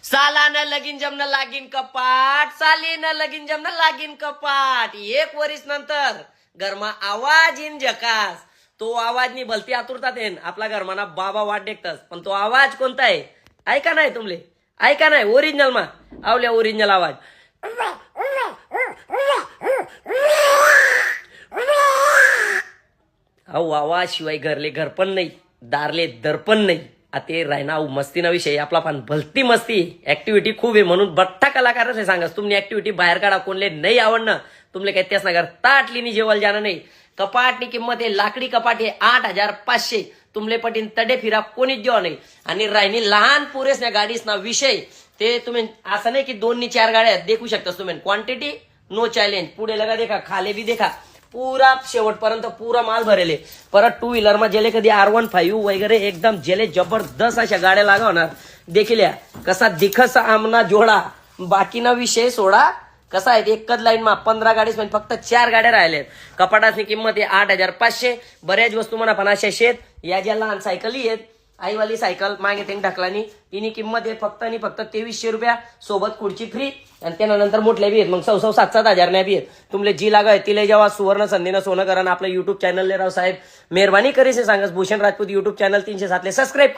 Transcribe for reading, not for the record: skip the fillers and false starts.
साला न लगीन जमना लागीन कपाट, साली न लगीन जमना लागीन कपाट. 1 वर्ष नंतर घरमा आवाज इन जकास. तो आवाज नि भलती आतुरतात येईन आपला घरमाना बाबा वाट देखतस. पण तो आवाज कोणता आहे ऐका नाही तुमले, ऐका नाही ओरिजिनल मा आवल्या ओरिजिनल आवाज. अहो आवाज शिवाय घरले घर पण नाही, दारले दर पण नाही. आता राहना मस्तीना विषय आपला पण भलती मस्ती ऍक्टिव्हिटी खूप आहे म्हणून बठ्ठा कलाकारच आहे सांगा. तुम्ही ऍक्टिव्हिटी बाहेर काढा, कोणले नाही आवडणं तुमले काही त्याच नगर ताटलीनी जेवल जाणं नाही. कपाटनी किंमत आहे लाकडी कपाट आहे 8,500. तुमले पटीन तडे फिरा कोणीच जेव्हा नाही. आणि राहिनी लहान पुरेस ना गाडीस ना विषय ते तुम्ही असं नाही की 2-4 गाड्या देखू शकता तुम्ही. Quantity no challenge. पुढे लगा देखा खाले बी देखा पुरा शेवटपर्यंत पुरा माल भरेले. परत 2 व्हीलर मध्ये जेले कधी R15 वगैरे एकदम जेले जबरदस्त अशा गाड्या लागवणार देखील. कसा दिखस आमना जोडा बाकीना विषय सोडा. कसा आहे एकच लाईन मा 15 गाडीस म्हणजे फक्त 4 गाड्या राहिल्यात. कपाटाची किंमत आहे 8,500. बऱ्याच वस्तू म्हणा पण अशा शेत या ज्या लहान सायकली आहेत आईवाली सायकल मागे ते ढकलानी तिने किंमत आहे फक्त आणि फक्त 2300 रुपया. सोबत खुर्ची फ्री आणि त्यानंतर मोठल्या बी आहेत मग 6-7 हजार बी आहेत. तुमले जी लागा आहे तिला जेव्हा सुवर्ण संधीनं सोनं करा. आपलं युट्यूब चॅनल राव साहेब मेहरबानी करीसे सांगस Bhushan Rajput YouTube channel 307 subscribe